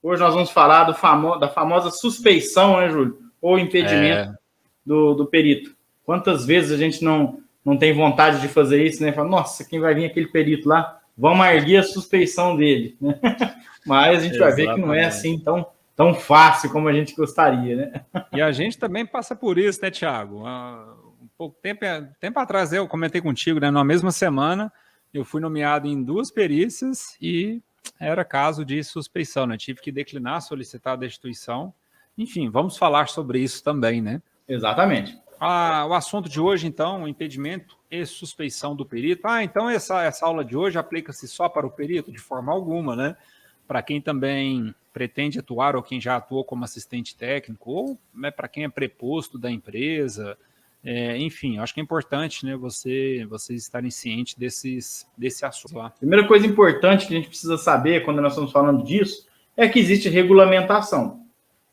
Hoje nós vamos falar da famosa suspeição, né, Júlio? Ou impedimento do perito. Quantas vezes a gente não tem vontade de fazer isso, né? Fala, nossa, quem vai vir aquele perito lá? Vamos erguer a suspeição dele, né? Mas a gente vai ver que não é assim tão fácil como a gente gostaria, né? E a gente também passa por isso, né, Thiago? Um pouco tempo atrás eu comentei contigo, né? Na mesma semana eu fui nomeado em 2 perícias e era caso de suspeição, né? Tive que declinar, solicitar a destituição. Enfim, vamos falar sobre isso também, né? Exatamente. O assunto de hoje, então, impedimento e suspeição do perito. Então essa aula de hoje aplica-se só para o perito? De forma alguma, né? Para quem também pretende atuar ou quem já atuou como assistente técnico, ou né, para quem é preposto da empresa, enfim, acho que é importante, né, vocês estarem cientes desse assunto lá. Primeira coisa importante que a gente precisa saber quando nós estamos falando disso é que existe regulamentação.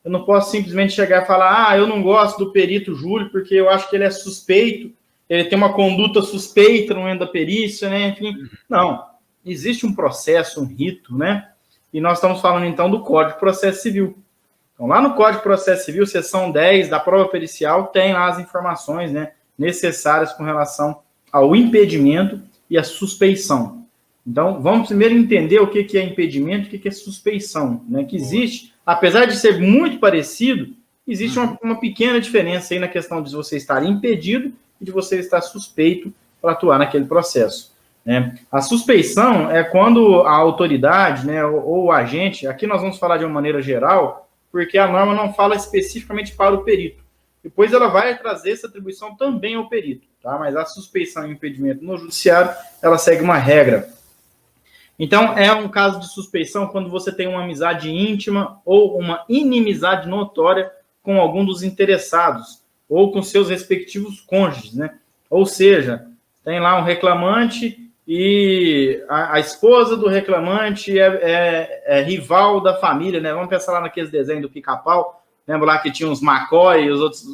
Eu não posso simplesmente chegar e falar, eu não gosto do perito Júlio porque eu acho que ele é suspeito, ele tem uma conduta suspeita no meio da perícia, né? Enfim, não. Existe um processo, um rito, né? E nós estamos falando, então, do Código de Processo Civil. Então, lá no Código de Processo Civil, seção 10 da prova pericial, tem lá as informações, né, necessárias com relação ao impedimento e à suspeição. Então, vamos primeiro entender o que é impedimento e o que é suspeição, né? Que existe, apesar de ser muito parecido, existe uma pequena diferença aí na questão de você estar impedido e de você estar suspeito para atuar naquele processo. Né? A suspeição é quando a autoridade, né, ou o agente, aqui nós vamos falar de uma maneira geral, porque a norma não fala especificamente para o perito. Depois ela vai trazer essa atribuição também ao perito, tá? Mas a suspeição e o impedimento no judiciário, ela segue uma regra. Então, é um caso de suspeição quando você tem uma amizade íntima ou uma inimizade notória com algum dos interessados ou com seus respectivos cônjuges, né? Ou seja, tem lá um reclamante e a esposa do reclamante é rival da família, né? Vamos pensar lá naqueles desenhos do Pica-Pau, lembra lá que tinha os McCoy e os outros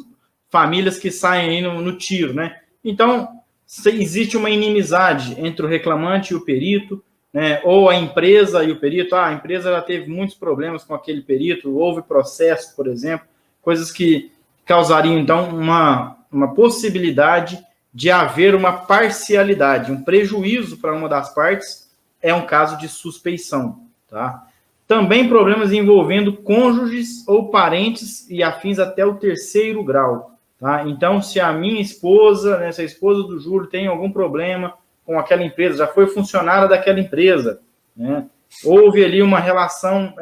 famílias que saem aí no tiro, né? Então, existe uma inimizade entre o reclamante e o perito, né? Ou a empresa e o perito. A empresa já teve muitos problemas com aquele perito, houve processo, por exemplo, coisas que causariam, então, uma possibilidade de haver uma parcialidade, um prejuízo para uma das partes, é um caso de suspeição, tá? Também problemas envolvendo cônjuges ou parentes e afins até o 3º grau, tá? Então, se a minha esposa, né, se a esposa do Júlio tem algum problema com aquela empresa, já foi funcionária daquela empresa, né? Houve ali uma relação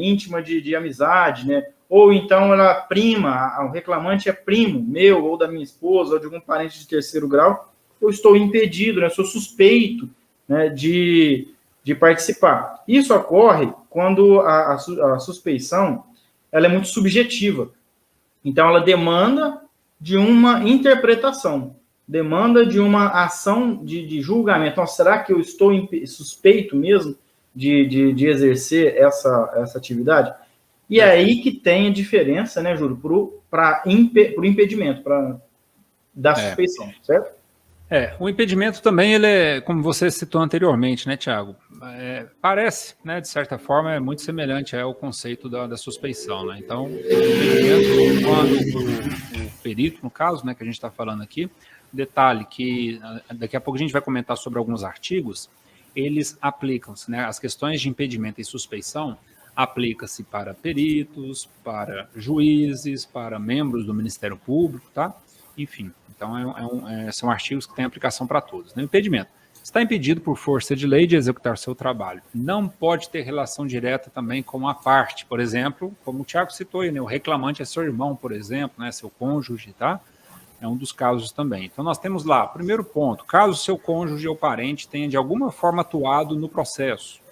íntima de amizade, né? Ou então ela prima, o reclamante é primo meu, ou da minha esposa, ou de algum parente de 3º grau, eu estou impedido, né? Eu sou suspeito, né, de participar. Isso ocorre quando a suspeição ela é muito subjetiva. Então, ela demanda de uma interpretação, demanda de uma ação de julgamento. Então, será que eu estou suspeito mesmo de exercer essa atividade? E é aí que tem a diferença, né, Júlio, para o impedimento, da suspeição, certo? O impedimento também, ele é, como você citou anteriormente, né, Thiago? Parece, né, de certa forma, é muito semelhante ao conceito da suspeição, né? Então, o impedimento, quando o perito, no caso, né, que a gente está falando aqui, detalhe que daqui a pouco a gente vai comentar sobre alguns artigos, eles aplicam-se, né, as questões de impedimento e suspeição aplica-se para peritos, para juízes, para membros do Ministério Público, tá? Enfim, então são artigos que têm aplicação para todos. Né? Impedimento. Está impedido por força de lei de executar seu trabalho. Não pode ter relação direta também com a parte, por exemplo, como o Thiago citou aí, né? O reclamante é seu irmão, por exemplo, né? Seu cônjuge, tá? É um dos casos também. Então nós temos lá, primeiro ponto, caso seu cônjuge ou parente tenha de alguma forma atuado no processo.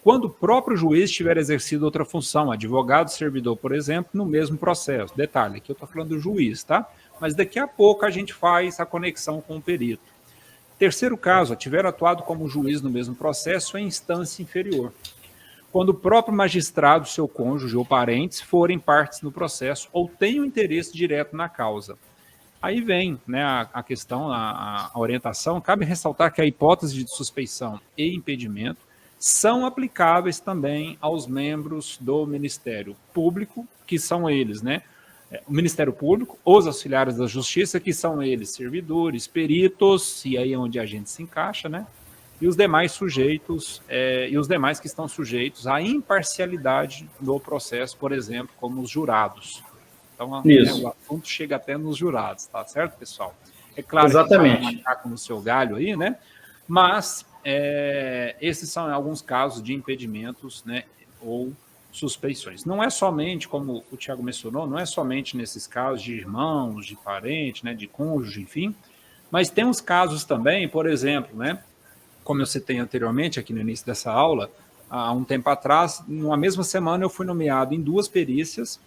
Quando o próprio juiz tiver exercido outra função, advogado, servidor, por exemplo, no mesmo processo. Detalhe, aqui eu estou falando do juiz, tá? Mas daqui a pouco a gente faz a conexão com o perito. Terceiro caso, tiver atuado como juiz no mesmo processo em instância inferior. Quando o próprio magistrado, seu cônjuge ou parentes forem partes no processo ou tenham interesse direto na causa. Aí vem, né, a questão, a orientação. Cabe ressaltar que a hipótese de suspeição e impedimento são aplicáveis também aos membros do Ministério Público, que são eles, né? O Ministério Público, os auxiliares da Justiça, que são eles servidores, peritos, e aí é onde a gente se encaixa, né? E os demais sujeitos, e os demais que estão sujeitos à imparcialidade no processo, por exemplo, como os jurados. Então, o assunto chega até nos jurados, tá certo, pessoal? É claro Exatamente. que vai macaco no seu galho aí, né? Mas esses são alguns casos de impedimentos, né, ou suspeições. Não é somente, como o Tiago mencionou, não é somente nesses casos de irmãos, de parentes, né, de cônjuge, enfim, mas tem uns casos também, por exemplo, né, como eu citei anteriormente aqui no início dessa aula, há um tempo atrás, numa mesma semana eu fui nomeado em 2 perícias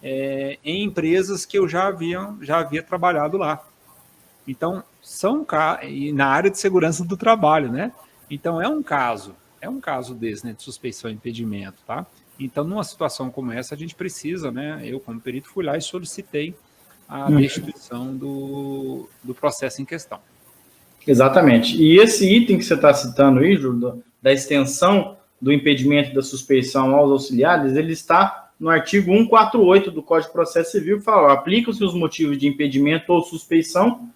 em empresas que eu já havia trabalhado lá. Então, e na área de segurança do trabalho, né? Então, é um caso desse, né, de suspeição e impedimento, tá? Então, numa situação como essa, a gente precisa, né? Eu, como perito, fui lá e solicitei a destituição do processo em questão. Exatamente. E esse item que você está citando aí, Júlio, da extensão do impedimento da suspeição aos auxiliares, ele está no artigo 148 do Código de Processo Civil, que fala: aplicam-se os motivos de impedimento ou suspeição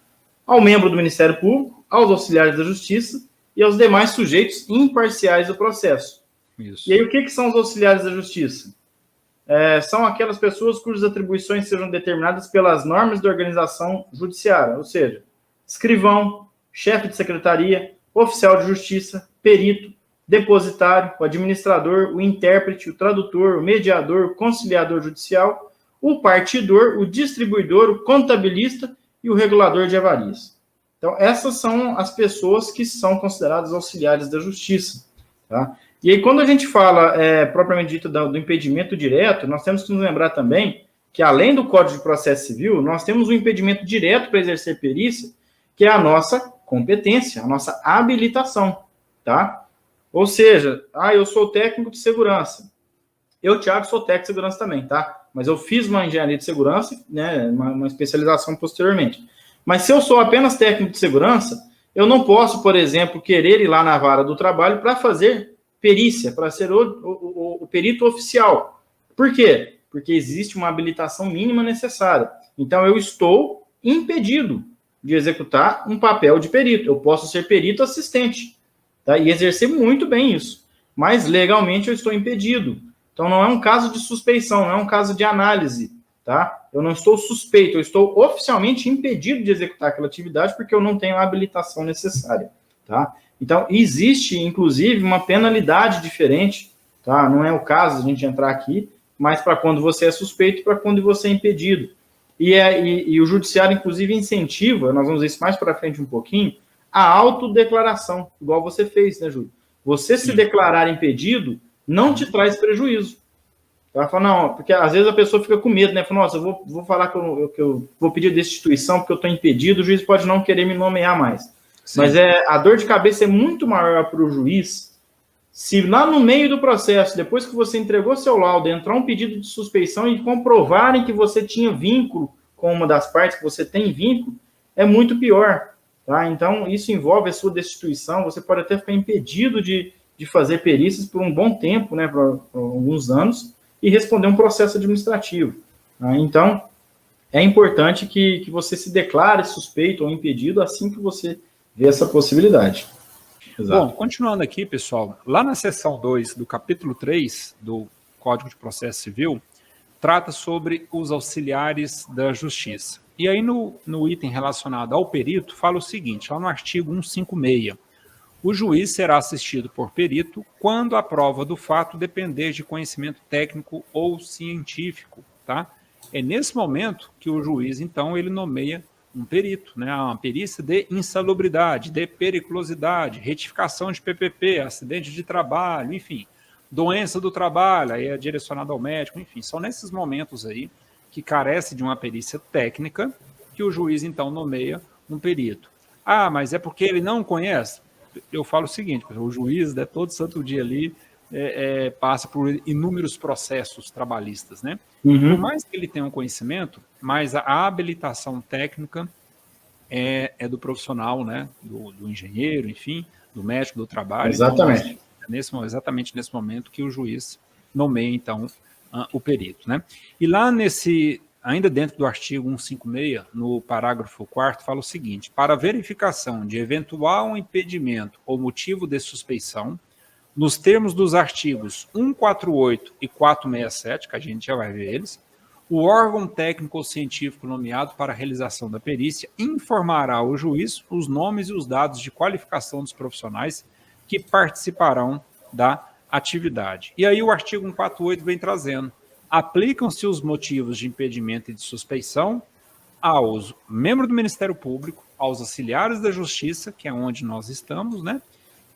ao membro do Ministério Público, aos auxiliares da Justiça e aos demais sujeitos imparciais do processo. Isso. E aí, o que são os auxiliares da Justiça? São aquelas pessoas cujas atribuições sejam determinadas pelas normas da organização judiciária, ou seja, escrivão, chefe de secretaria, oficial de justiça, perito, depositário, o administrador, o intérprete, o tradutor, o mediador, o conciliador judicial, o partidor, o distribuidor, o contabilista e o regulador de avarias. Então, essas são as pessoas que são consideradas auxiliares da justiça, tá? E aí, quando a gente fala, propriamente dito, do impedimento direto, nós temos que nos lembrar também que, além do Código de Processo Civil, nós temos um impedimento direto para exercer perícia, que é a nossa competência, a nossa habilitação, tá? Ou seja, eu sou técnico de segurança. Eu, Thiago, sou técnico de segurança também, tá? Mas eu fiz uma engenharia de segurança, né, uma especialização posteriormente. Mas se eu sou apenas técnico de segurança, eu não posso, por exemplo, querer ir lá na vara do trabalho para fazer perícia, para ser o perito oficial. Por quê? Porque existe uma habilitação mínima necessária. Então, eu estou impedido de executar um papel de perito. Eu posso ser perito assistente, tá? E exercer muito bem isso. Mas, legalmente, eu estou impedido. Então, não é um caso de suspeição, não é um caso de análise, tá? Eu não estou suspeito, eu estou oficialmente impedido de executar aquela atividade porque eu não tenho a habilitação necessária, tá? Então, existe, inclusive, uma penalidade diferente, tá? Não é o caso de a gente entrar aqui, mas para quando você é suspeito e para quando você é impedido. E o judiciário, inclusive, incentiva, nós vamos ver isso mais para frente um pouquinho, a autodeclaração, igual você fez, né, Júlio? Você se declarar impedido não te traz prejuízo. Ela fala, não, porque às vezes a pessoa fica com medo, né? Fala, nossa, eu vou falar que eu vou pedir destituição porque eu estou impedido, o juiz pode não querer me nomear mais. Sim. Mas a dor de cabeça é muito maior para o juiz se lá no meio do processo, depois que você entregou seu laudo, entrar um pedido de suspeição e comprovarem que você tinha vínculo com uma das partes, que você tem vínculo, é muito pior. Tá? Então, isso envolve a sua destituição, você pode até ficar impedido de fazer perícias por um bom tempo, né, por alguns anos, e responder um processo administrativo. Tá? Então, é importante que você se declare suspeito ou impedido assim que você vê essa possibilidade. Exato. Bom, continuando aqui, pessoal, lá na seção 2 do capítulo 3 do Código de Processo Civil, trata sobre os auxiliares da justiça. E aí no item relacionado ao perito, fala o seguinte, lá no artigo 156, o juiz será assistido por perito quando a prova do fato depender de conhecimento técnico ou científico, tá? É nesse momento que o juiz, então, ele nomeia um perito, né? Uma perícia de insalubridade, de periculosidade, retificação de PPP, acidente de trabalho, enfim, doença do trabalho, aí é direcionado ao médico, enfim, são nesses momentos aí que carece de uma perícia técnica que o juiz, então, nomeia um perito. Ah, mas é porque ele não conhece? Eu falo o seguinte, o juiz, né, todo santo dia ali, passa por inúmeros processos trabalhistas, né? Por mais que ele tenha um conhecimento, mas a habilitação técnica é do profissional, né? Do engenheiro, enfim, do médico do trabalho. Exatamente. Então, exatamente nesse momento que o juiz nomeia, então, o perito, né? E lá ainda dentro do artigo 156, no parágrafo 4º, fala o seguinte: para verificação de eventual impedimento ou motivo de suspeição, nos termos dos artigos 148 e 467, que a gente já vai ver eles, o órgão técnico ou científico nomeado para a realização da perícia informará ao juiz os nomes e os dados de qualificação dos profissionais que participarão da atividade. E aí o artigo 148 vem trazendo: aplicam-se os motivos de impedimento e de suspeição aos membros do Ministério Público, aos auxiliares da Justiça, que é onde nós estamos, né?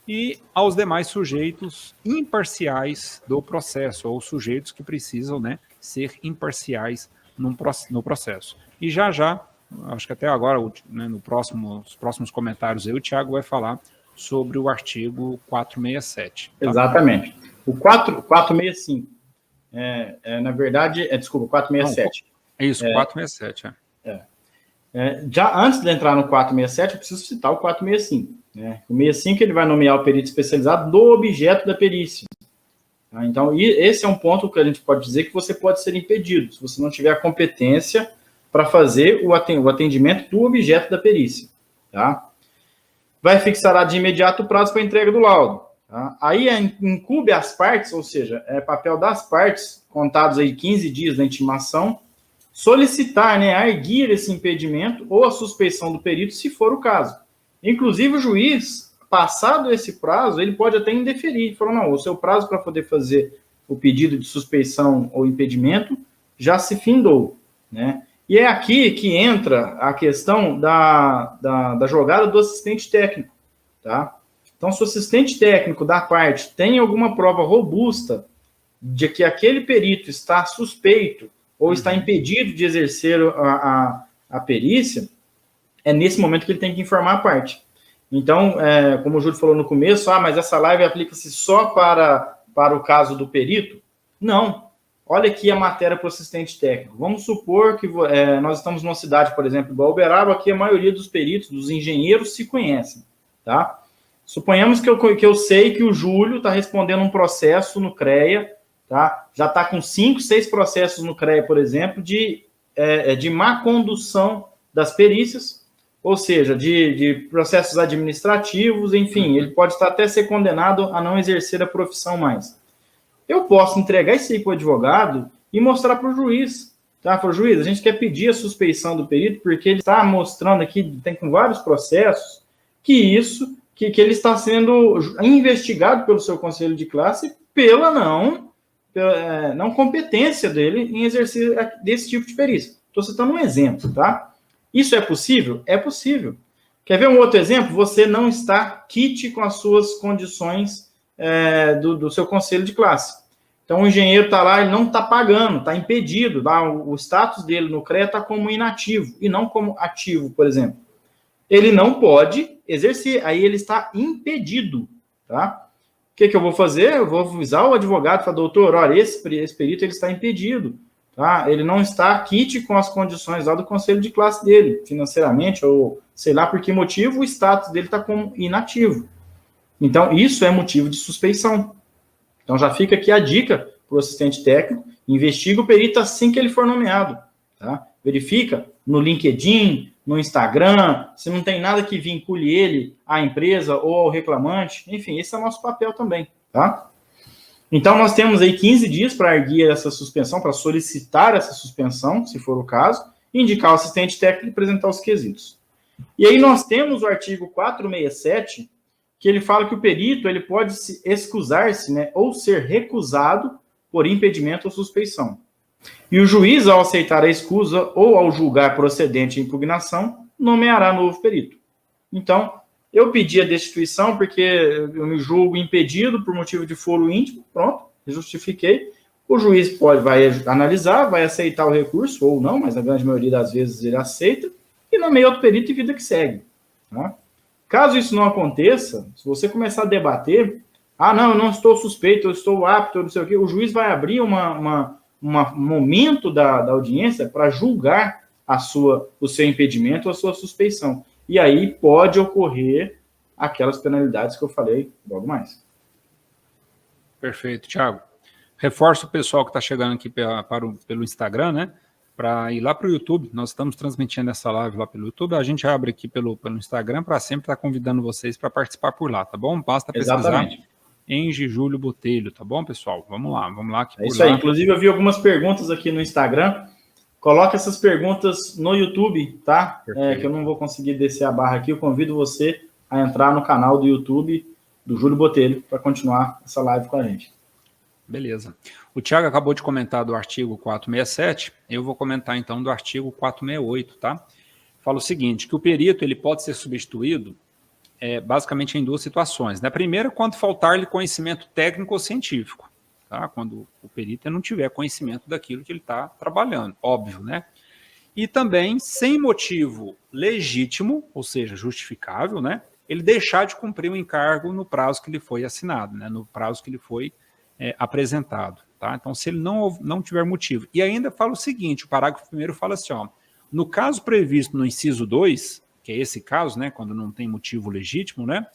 E aos demais sujeitos imparciais do processo, ou sujeitos que precisam, né, ser imparciais no processo. E já, acho que até agora, né, nos próximos comentários, o Tiago vai falar sobre o artigo 467. Tá? Exatamente. O 465, na verdade, desculpa, 467. Não, isso, 467. Já antes de entrar no 467, eu preciso citar o 465. Né? O 65 ele vai nomear o perito especializado do objeto da perícia. Tá? Então, esse é um ponto que a gente pode dizer que você pode ser impedido, se você não tiver a competência para fazer o atendimento do objeto da perícia. Tá? Vai fixar de imediato o prazo para entrega do laudo. Tá? Aí incube as partes, ou seja, é papel das partes, contados aí 15 dias da intimação, solicitar, né, arguir esse impedimento ou a suspeição do perito, se for o caso. Inclusive, o juiz, passado esse prazo, ele pode até indeferir. Falou, não, o seu prazo para poder fazer o pedido de suspeição ou impedimento já se findou. Né? E é aqui que entra a questão da jogada do assistente técnico. Tá? Então, se o assistente técnico da parte tem alguma prova robusta de que aquele perito está suspeito ou está impedido de exercer a perícia, é nesse momento que ele tem que informar a parte. Então, como o Júlio falou no começo, mas essa live aplica-se só para o caso do perito? Não. Olha aqui a matéria para o assistente técnico. Vamos supor que nós estamos numa cidade, por exemplo, igual Uberaba, que a maioria dos peritos, dos engenheiros, se conhecem. Tá? Suponhamos que eu sei que o Júlio está respondendo um processo no CREA, tá? Já está com 5, 6 processos no CREA, por exemplo, de má condução das perícias, ou seja, de processos administrativos, enfim, ele pode até ser condenado a não exercer a profissão mais. Eu posso entregar isso aí para o advogado e mostrar para o juiz. Tá? Para o juiz, a gente quer pedir a suspeição do perito porque ele está mostrando aqui, tem com vários processos, que ele está sendo investigado pelo seu conselho de classe pela não competência dele em exercer desse tipo de perícia. Estou citando um exemplo, tá? Isso é possível? É possível. Quer ver um outro exemplo? Você não está quite com as suas condições do seu conselho de classe. Então, o engenheiro está lá, ele não está pagando, está impedido. Tá? O status dele no CREA está como inativo e não como ativo, por exemplo. Ele não pode exercer, aí ele está impedido. Tá? O que eu vou fazer? Eu vou avisar o advogado e falar, doutor, olha, esse perito ele está impedido. Tá? Ele não está quite com as condições lá do conselho de classe dele, financeiramente, ou sei lá por que motivo, o status dele está como inativo. Então, isso é motivo de suspeição. Então, já fica aqui a dica para o assistente técnico, investiga o perito assim que ele for nomeado. Tá? Verifica no LinkedIn, no Instagram, se não tem nada que vincule ele à empresa ou ao reclamante. Enfim, esse é o nosso papel também. Tá? Então, nós temos aí 15 dias para arguir essa suspensão, para solicitar essa suspensão, se for o caso, indicar o assistente técnico e apresentar os quesitos. E aí nós temos o artigo 467, que ele fala que o perito ele pode excusar-se, né, ou ser recusado por impedimento ou suspeição. E o juiz, ao aceitar a escusa ou ao julgar procedente a impugnação, nomeará novo perito. Então, eu pedi a destituição porque eu me julgo impedido por motivo de foro íntimo, pronto, justifiquei. O juiz vai analisar, vai aceitar o recurso, ou não, mas na grande maioria das vezes ele aceita, e nomeia outro perito e vida que segue. Tá? Caso isso não aconteça, se você começar a debater, não, eu não estou suspeito, eu estou apto, eu não sei o quê, o juiz vai abrir um momento da audiência para julgar o seu impedimento ou a sua suspeição. E aí pode ocorrer aquelas penalidades que eu falei logo mais. Perfeito, Thiago. Reforço o pessoal que está chegando aqui pelo Instagram, né? Para ir lá para o YouTube. Nós estamos transmitindo essa live lá pelo YouTube. A gente abre aqui pelo Instagram para sempre estar convidando vocês para participar por lá, tá bom? Basta pesquisar Engie Júlio Botelho, tá bom, pessoal? Vamos lá. É isso aí. Inclusive, eu vi algumas perguntas aqui no Instagram. Coloque essas perguntas no YouTube, tá? Que eu não vou conseguir descer a barra aqui. Eu convido você a entrar no canal do YouTube do Júlio Botelho para continuar essa live com a gente. Beleza. O Thiago acabou de comentar do artigo 467, eu vou comentar então do artigo 468, tá? Fala o seguinte, que o perito ele pode ser substituído basicamente em duas situações. Na primeira, quando faltar-lhe conhecimento técnico ou científico, tá? Quando o perito não tiver conhecimento daquilo que ele está trabalhando, óbvio, né? E também sem motivo legítimo, ou seja, justificável, né? Ele deixar de cumprir o encargo no prazo que lhe foi assinado, né? No prazo que lhe foi apresentado, tá? Então, se ele não tiver motivo. E ainda fala o seguinte, o parágrafo 1º fala assim, ó, no caso previsto no inciso 2, que é esse caso, né, quando não tem motivo legítimo, né,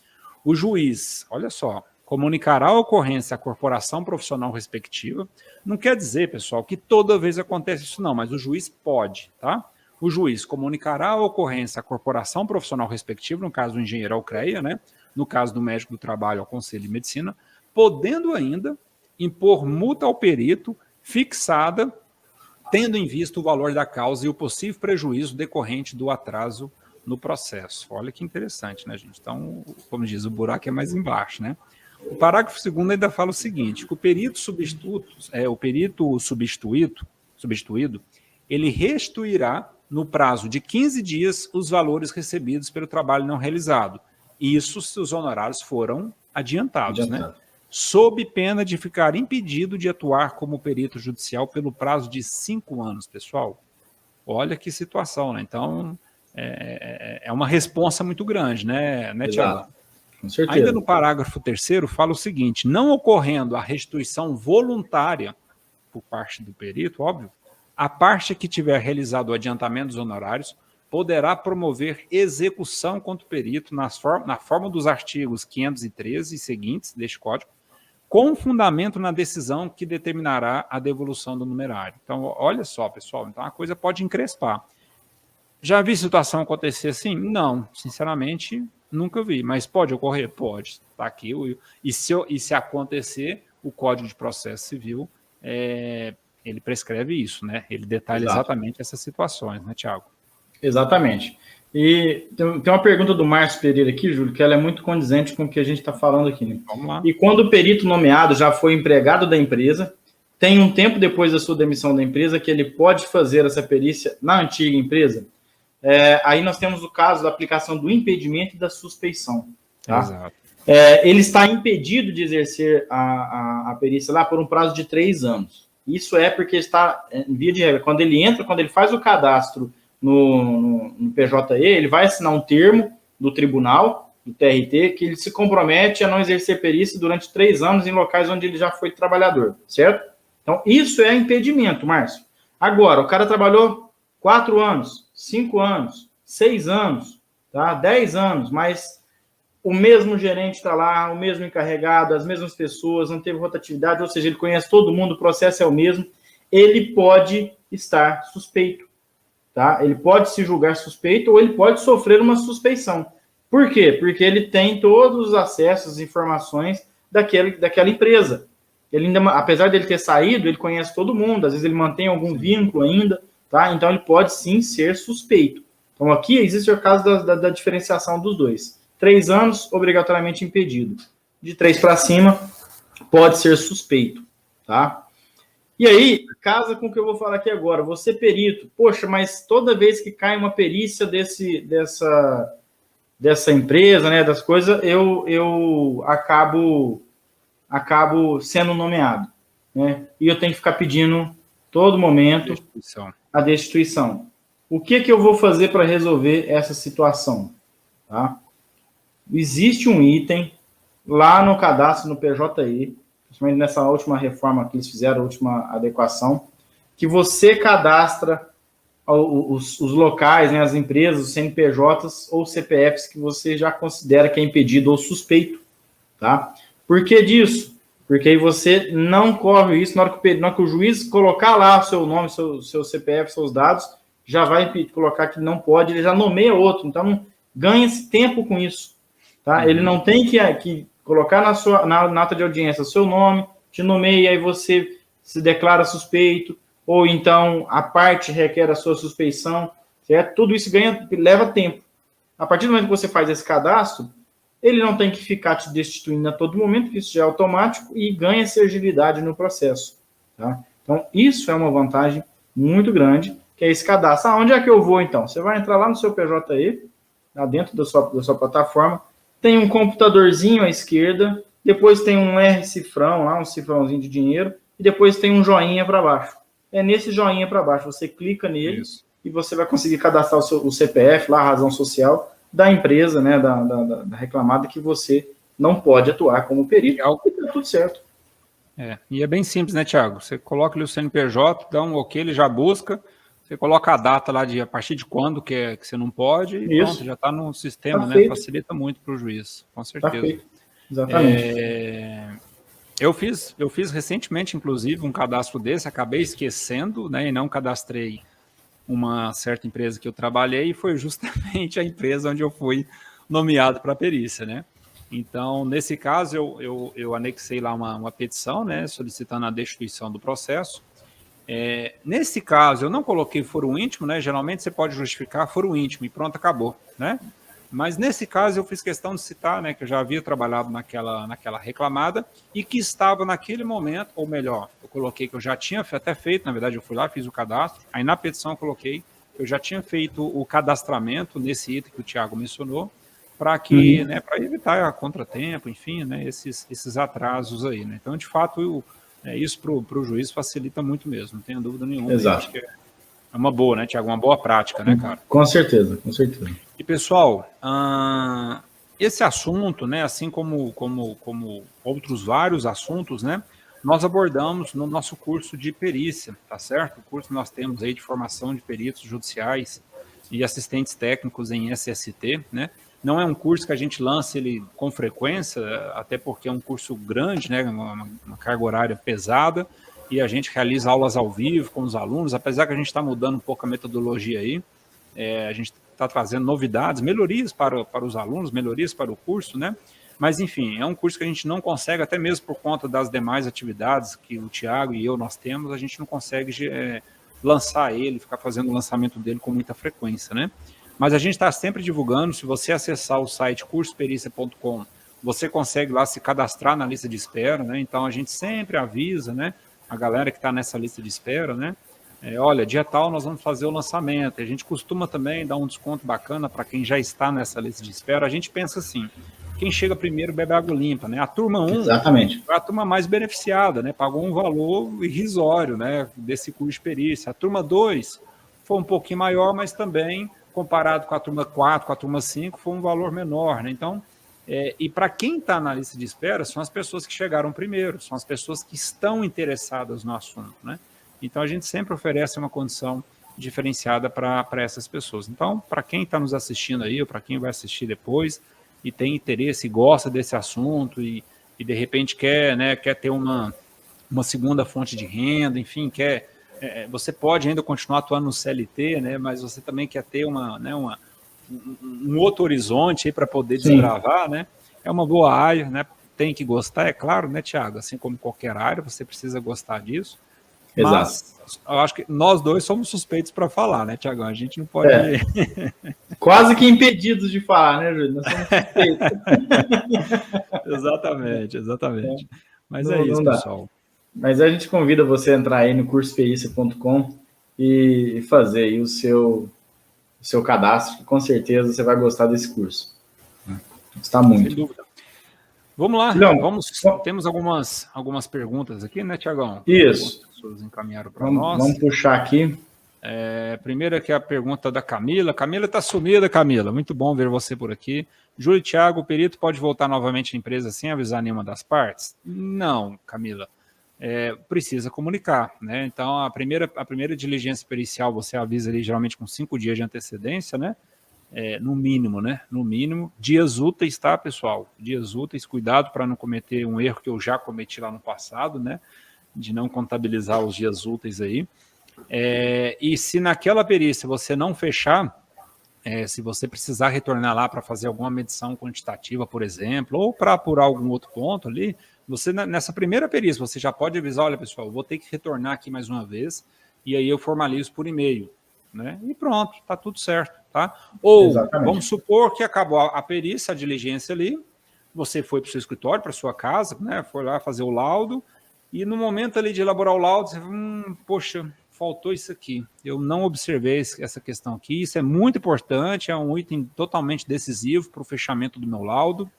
o juiz, olha só, comunicará a ocorrência à corporação profissional respectiva. Não quer dizer, pessoal, que toda vez acontece isso não, mas o juiz pode, tá? O juiz comunicará a ocorrência à corporação profissional respectiva, no caso do engenheiro ao CREA, né, no caso do médico do trabalho ao Conselho de Medicina, podendo ainda impor multa ao perito fixada, tendo em vista o valor da causa e o possível prejuízo decorrente do atraso no processo. Olha que interessante, né, gente? Então, como diz, o buraco é mais embaixo, né? O parágrafo 2º ainda fala o seguinte, que o perito substituído, ele restituirá no prazo de 15 dias os valores recebidos pelo trabalho não realizado. Isso se os honorários foram adiantados, né? Sob pena de ficar impedido de atuar como perito judicial pelo prazo de 5 anos, pessoal. Olha que situação, né? Então, é uma responsa muito grande, né, Thiago? Com certeza. Ainda no parágrafo 3º fala o seguinte, não ocorrendo a restituição voluntária por parte do perito, óbvio, a parte que tiver realizado o adiantamento dos honorários poderá promover execução contra o perito na forma dos artigos 513 e seguintes deste Código, com fundamento na decisão que determinará a devolução do numerário. Então, olha só, pessoal, então a coisa pode encrespar. Já vi situação acontecer assim? Não, sinceramente, nunca vi. Mas pode ocorrer? Pode. Está aqui. E se acontecer, o Código de Processo Civil, ele prescreve isso, né? Ele detalha exatamente essas situações, né, Thiago? Exatamente. E tem uma pergunta do Márcio Pereira aqui, Júlio, que ela é muito condizente com o que a gente está falando aqui, né? Vamos lá. E quando o perito nomeado já foi empregado da empresa, tem um tempo depois da sua demissão da empresa que ele pode fazer essa perícia na antiga empresa? Aí nós temos o caso da aplicação do impedimento e da suspeição. Tá? Exato. Ele está impedido de exercer a perícia lá por um prazo de 3 anos. Isso é porque está em via de regra. Quando ele faz o cadastro no PJE, ele vai assinar um termo do tribunal, do TRT, que ele se compromete a não exercer perícia durante 3 anos em locais onde ele já foi trabalhador, certo? Então, isso é impedimento, Márcio. Agora, o cara trabalhou 4 anos, 5 anos, 6 anos, tá? 10 anos, mas o mesmo gerente está lá, o mesmo encarregado, as mesmas pessoas, não teve rotatividade, ou seja, ele conhece todo mundo, o processo é o mesmo, ele pode estar suspeito. Tá? Ele pode se julgar suspeito ou ele pode sofrer uma suspeição. Por quê? Porque ele tem todos os acessos, informações daquela empresa. Ele ainda, apesar dele ter saído, ele conhece todo mundo, às vezes ele mantém algum vínculo ainda, tá? Então ele pode sim ser suspeito. Então aqui existe o caso da diferenciação dos dois. 3 anos, obrigatoriamente impedido. De 3 para cima, pode ser suspeito, tá? E aí, casa com o que eu vou falar aqui agora. Você perito, poxa, mas toda vez que cai uma perícia dessa empresa, né, das coisas, eu acabo sendo nomeado, né? E eu tenho que ficar pedindo todo momento a destituição. O que eu vou fazer para resolver essa situação? Tá? Existe um item lá no cadastro no PJE, principalmente nessa última reforma que eles fizeram, a última adequação, que você cadastra os locais, né, as empresas, os CNPJs ou CPFs que você já considera que é impedido ou suspeito. Tá? Por que disso? Porque aí você não corre isso, na hora que o juiz colocar lá o seu nome, seu CPF, seus dados, já vai colocar que não pode, ele já nomeia outro, então ganha-se tempo com isso. Tá? Ele não tem que colocar na ata de audiência o seu nome, te nomeia, aí você se declara suspeito, ou então a parte requer a sua suspeição, certo? Tudo isso leva tempo. A partir do momento que você faz esse cadastro, ele não tem que ficar te destituindo a todo momento, que isso já é automático, e ganha-se agilidade no processo. Tá? Então, isso é uma vantagem muito grande, que é esse cadastro. Onde é que eu vou, então? Você vai entrar lá no seu PJE, lá dentro da sua plataforma, tem um computadorzinho à esquerda, depois tem um R-cifrão, lá um cifrãozinho de dinheiro, e depois tem um joinha para baixo. É nesse joinha para baixo, você clica nele, e você vai conseguir cadastrar o CPF, lá, a razão social, da empresa, né, da reclamada, que você não pode atuar como perito, e tá tudo certo. E é bem simples, né, Thiago? Você coloca ali o CNPJ, dá um ok, ele já busca, você coloca a data lá a partir de quando que você não pode, e isso. Pronto, já está no sistema, né? Facilita muito para o juiz, com certeza. Tá feito. Exatamente. Eu fiz recentemente, inclusive, um cadastro desse, acabei esquecendo, né, e não cadastrei uma certa empresa que eu trabalhei, e foi justamente a empresa onde eu fui nomeado para a perícia, né? Então, nesse caso, eu anexei lá uma petição, né, solicitando a destituição do processo. Nesse caso, eu não coloquei foro íntimo, né? Geralmente você pode justificar foro íntimo e pronto, acabou, né? Mas nesse caso eu fiz questão de citar, né, que eu já havia trabalhado naquela reclamada e que estava naquele momento, ou melhor, eu coloquei que eu já tinha até feito, na verdade eu fui lá, fiz o cadastro, aí na petição eu coloquei que eu já tinha feito o cadastramento nesse item que o Thiago mencionou, para que, né, para evitar contratempo, enfim, né, esses atrasos aí, né? Então, de fato, isso para o juiz facilita muito mesmo, não tenho dúvida nenhuma. Exato. Acho que é uma boa, né, Thiago? Uma boa prática, né, cara? Com certeza, com certeza. E, pessoal, esse assunto, né, assim como outros vários assuntos, né, nós abordamos no nosso curso de perícia, tá certo? O curso que nós temos aí de formação de peritos judiciais e assistentes técnicos em SST, né? Não é um curso que a gente lança ele com frequência, até porque é um curso grande, né, uma carga horária pesada, e a gente realiza aulas ao vivo com os alunos, apesar que a gente está mudando um pouco a metodologia aí, a gente está trazendo novidades, melhorias para os alunos, melhorias para o curso, né? Mas, enfim, é um curso que a gente não consegue, até mesmo por conta das demais atividades que o Thiago e eu nós temos, a gente não consegue lançar ele, ficar fazendo o lançamento dele com muita frequência, né? Mas a gente está sempre divulgando, se você acessar o site cursopericia.com, você consegue lá se cadastrar na lista de espera, né? Então a gente sempre avisa, né, a galera que está nessa lista de espera, né? Olha, dia tal nós vamos fazer o lançamento. A gente costuma também dar um desconto bacana para quem já está nessa lista de espera. A gente pensa assim, quem chega primeiro bebe água limpa, né? A turma 1 Exatamente. foi a turma mais beneficiada, né? Pagou um valor irrisório, né, desse curso de perícia. A turma 2 foi um pouquinho maior, mas também, comparado com a turma 4, com a turma 5, foi um valor menor, né? Então, e para quem está na lista de espera, são as pessoas que chegaram primeiro, são as pessoas que estão interessadas no assunto, né? Então, a gente sempre oferece uma condição diferenciada para essas pessoas. Então, para quem está nos assistindo aí, ou para quem vai assistir depois, e tem interesse, gosta desse assunto, e de repente quer ter uma segunda fonte de renda, enfim, você pode ainda continuar atuando no CLT, né, mas você também quer ter um outro horizonte para poder desbravar, né? É uma boa área, né? Tem que gostar, é claro, né, Thiago? Assim como qualquer área, você precisa gostar disso. Exato. Mas eu acho que nós dois somos suspeitos para falar, né, Thiago? A gente não pode... Quase que impedidos de falar, né, Júlio? Nós somos suspeitos. Exatamente. Mas não, é isso, pessoal. Mas a gente convida você a entrar aí no cursopericia.com e fazer aí o seu cadastro, que com certeza você vai gostar desse curso. Está muito. Sem dúvida. Vamos lá, temos algumas perguntas aqui, né, Tiagão? Isso. As pessoas encaminharam para nós. Vamos puxar aqui. Primeiro aqui a pergunta da Camila. Camila está sumida, Camila. Muito bom ver você por aqui. Júlio e Thiago, o perito pode voltar novamente à empresa sem avisar nenhuma das partes? Não, Camila. Precisa comunicar, né? Então, a primeira diligência pericial você avisa ali geralmente com 5 dias de antecedência, né? no mínimo, né? No mínimo, dias úteis, tá, pessoal? Dias úteis, cuidado para não cometer um erro que eu já cometi lá no passado, né? De não contabilizar os dias úteis aí. E se naquela perícia você não fechar, se você precisar retornar lá para fazer alguma medição quantitativa, por exemplo, ou para apurar algum outro ponto ali, você nessa primeira perícia, você já pode avisar, olha, pessoal, eu vou ter que retornar aqui mais uma vez, e aí eu formalizo por e-mail, né? E pronto, tá tudo certo, tá? Ou, exatamente, vamos supor que acabou a perícia, a diligência ali, você foi para o seu escritório, para sua casa, né? Foi lá fazer o laudo, e no momento ali de elaborar o laudo, você poxa, faltou isso aqui. Eu não observei essa questão aqui. Isso é muito importante, é um item totalmente decisivo para o fechamento do meu laudo.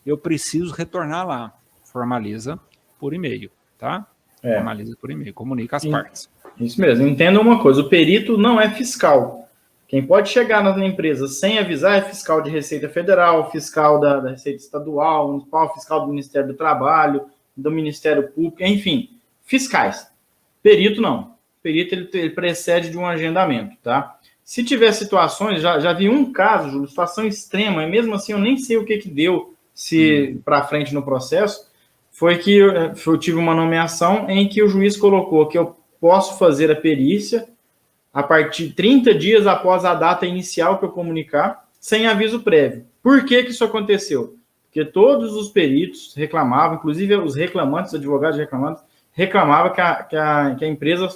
Eu preciso retornar lá. Formaliza por e-mail, tá? Formaliza por e-mail, comunica as partes. Isso mesmo. Entenda uma coisa, o perito não é fiscal. Quem pode chegar na empresa sem avisar é fiscal de Receita Federal, fiscal da Receita Estadual, municipal, fiscal do Ministério do Trabalho, do Ministério Público, enfim, fiscais. Perito não. Perito ele precede de um agendamento, tá? Se tiver situações, já vi um caso, Júlio, situação extrema, e mesmo assim eu nem sei o que deu para frente no processo, foi que eu tive uma nomeação em que o juiz colocou que eu posso fazer a perícia a partir de 30 dias após a data inicial que eu comunicar, sem aviso prévio. Por que isso aconteceu? Porque todos os peritos reclamavam, inclusive os reclamantes, os advogados reclamantes, reclamavam que a empresa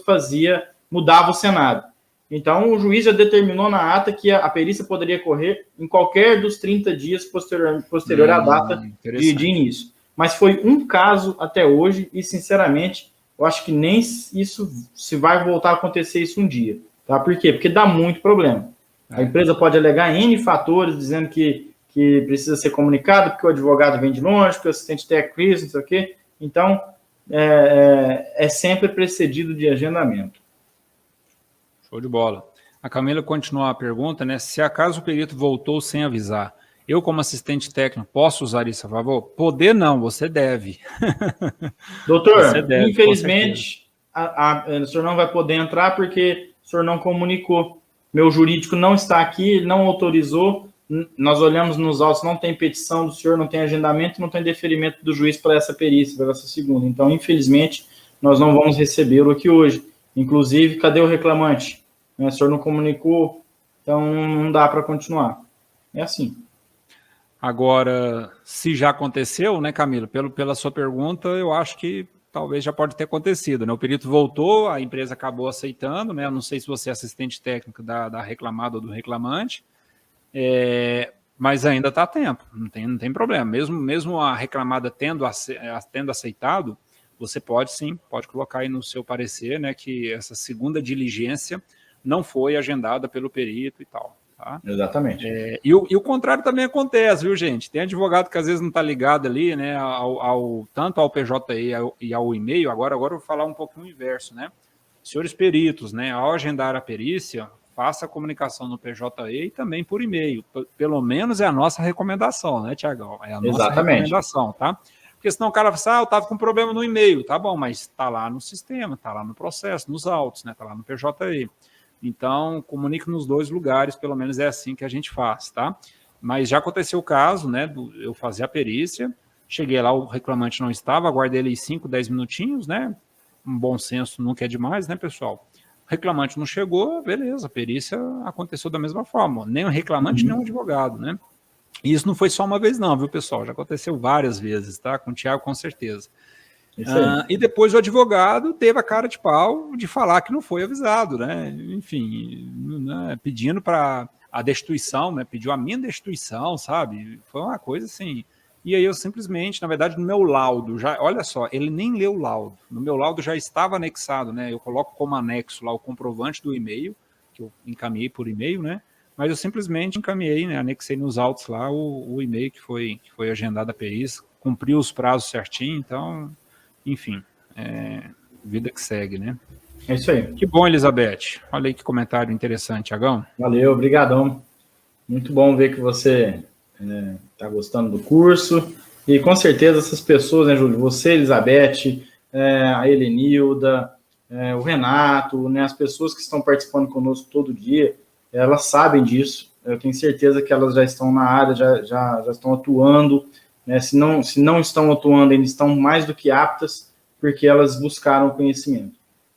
mudava o cenário. Então, o juiz já determinou na ata que a perícia poderia ocorrer em qualquer dos 30 dias posterior à data de início. Mas foi um caso até hoje e, sinceramente, eu acho que nem isso se vai voltar a acontecer isso um dia. Tá? Por quê? Porque dá muito problema. A empresa pode alegar N fatores, dizendo que precisa ser comunicado, porque o advogado vem de longe, porque o assistente técnico isso, não sei o quê. Então, é sempre precedido de agendamento. Show de bola. A Camila continua a pergunta, né? Se acaso o perito voltou sem avisar, eu, como assistente técnico, posso usar isso a favor? Poder não, você deve. Doutor, você deve, infelizmente, o senhor não vai poder entrar porque o senhor não comunicou. Meu jurídico não está aqui, ele não autorizou. Nós olhamos nos autos, não tem petição do senhor, não tem agendamento, não tem deferimento do juiz para essa perícia, para essa segunda. Então, infelizmente, nós não vamos recebê-lo aqui hoje. Inclusive, cadê o reclamante? O senhor não comunicou, então não dá para continuar. É assim. Agora, se já aconteceu, né, Camila, pela sua pergunta, eu acho que talvez já pode ter acontecido, né? O perito voltou, a empresa acabou aceitando, né? Eu não sei se você é assistente técnico da reclamada ou do reclamante, mas ainda está a tempo, não tem problema. Mesmo a reclamada tendo aceitado, você pode colocar aí no seu parecer, né, que essa segunda diligência não foi agendada pelo perito e tal. Tá? Exatamente. E o contrário também acontece, viu, gente? Tem advogado que às vezes não está ligado ali, né, tanto ao PJE e ao e-mail. Agora eu vou falar um pouquinho o inverso, né? Senhores peritos, né, ao agendar a perícia, faça a comunicação no PJE e também por e-mail. Pelo menos é a nossa recomendação, né, Tiagão? É a nossa recomendação, tá? Porque senão o cara fala, eu estava com problema no e-mail. Tá bom, mas está lá no sistema, está lá no processo, nos autos, né? Está lá no PJE. Então, comunique nos dois lugares, pelo menos é assim que a gente faz, tá? Mas já aconteceu o caso, né, eu fazer a perícia, cheguei lá, o reclamante não estava, aguardei ele 5, 10 minutinhos, né? Um bom senso nunca é demais, né, pessoal? O reclamante não chegou, beleza, a perícia aconteceu da mesma forma, nem o reclamante, nem o advogado, né? E isso não foi só uma vez não, viu, pessoal? Já aconteceu várias vezes, tá? Com o Thiago, com certeza. E depois o advogado teve a cara de pau de falar que não foi avisado, né? Enfim, né? Pedindo para a destituição, né? Pediu a minha destituição, sabe? Foi uma coisa assim. E aí eu simplesmente, na verdade, no meu laudo, olha só, ele nem leu o laudo. No meu laudo já estava anexado, né? Eu coloco como anexo lá o comprovante do e-mail, que eu encaminhei por e-mail, né? Mas eu simplesmente encaminhei, né? Anexei nos autos lá o e-mail que foi agendado a perícia, cumpriu os prazos certinho, então... Enfim, vida que segue, né? É isso aí. Que bom, Elizabeth. Olha aí que comentário interessante, Tiagão. Valeu, obrigadão. Muito bom ver que você está gostando do curso. E com certeza essas pessoas, né, Júlio? Você, Elizabeth, a Helenilda, o Renato, né, as pessoas que estão participando conosco todo dia, elas sabem disso. eu tenho certeza que elas já estão na área, já estão atuando, né? Se não estão atuando, ainda estão mais do que aptas, porque elas buscaram conhecimento.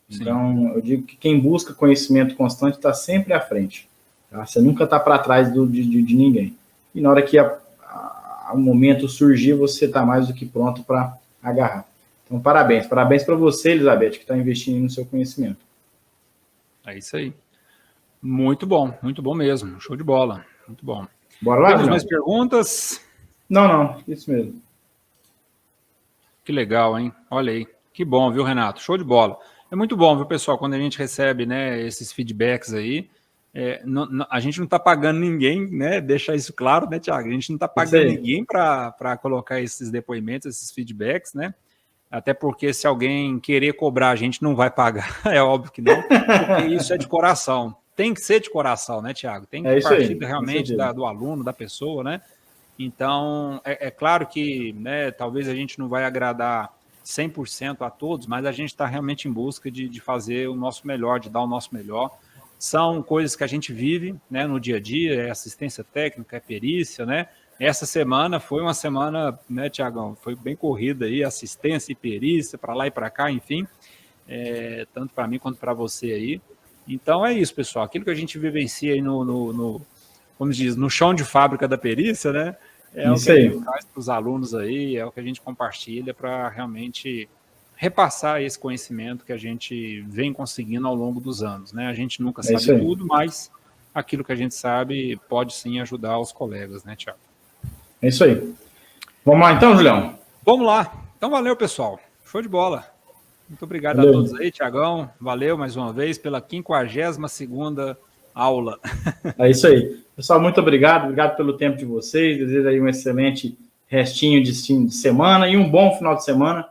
Sim. Então, eu digo que quem busca conhecimento constante está sempre à frente. Tá? Você nunca está para trás de ninguém. E na hora que o momento surgir, você está mais do que pronto para agarrar. Então, parabéns para você, Elizabeth, que está investindo no seu conhecimento. É isso aí. Muito bom mesmo. Show de bola. Muito bom. Bora lá, Temos mais perguntas? Não, isso mesmo. Que legal, hein? Olha aí. Que bom, viu, Renato? Show de bola. É muito bom, viu, pessoal, quando a gente recebe, né, esses feedbacks aí. A gente não está pagando ninguém, né? Deixar isso claro, né, Thiago? A gente não está pagando ninguém para colocar esses depoimentos, esses feedbacks, né? Até porque se alguém querer cobrar, a gente não vai pagar, é óbvio que não, porque isso é de coração. Tem que ser de coração, né, Thiago? Tem que partir realmente do aluno, da pessoa, né? Então, é claro que, né, talvez a gente não vai agradar 100% a todos, mas a gente está realmente em busca de fazer o nosso melhor, de dar o nosso melhor. São coisas que a gente vive, né, no dia a dia, é assistência técnica, é perícia, né? Essa semana foi uma semana, né, Tiagão, foi bem corrida aí, assistência e perícia, para lá e para cá, enfim, tanto para mim quanto para você aí. Então é isso, pessoal, aquilo que a gente vivencia aí como diz, no chão de fábrica da perícia, né? É isso o que a gente faz para os alunos aí, é o que a gente compartilha para realmente repassar esse conhecimento que a gente vem conseguindo ao longo dos anos, né? A gente nunca sabe tudo, mas aquilo que a gente sabe pode sim ajudar os colegas, né, Thiago? É isso aí. Vamos lá então, Julião? Vamos lá. Então valeu, pessoal. Show de bola. Muito obrigado a todos aí, Thiagão. Valeu mais uma vez pela 52ª aula. É isso aí. Pessoal, muito obrigado pelo tempo de vocês. Desejo aí um excelente restinho de semana e um bom final de semana.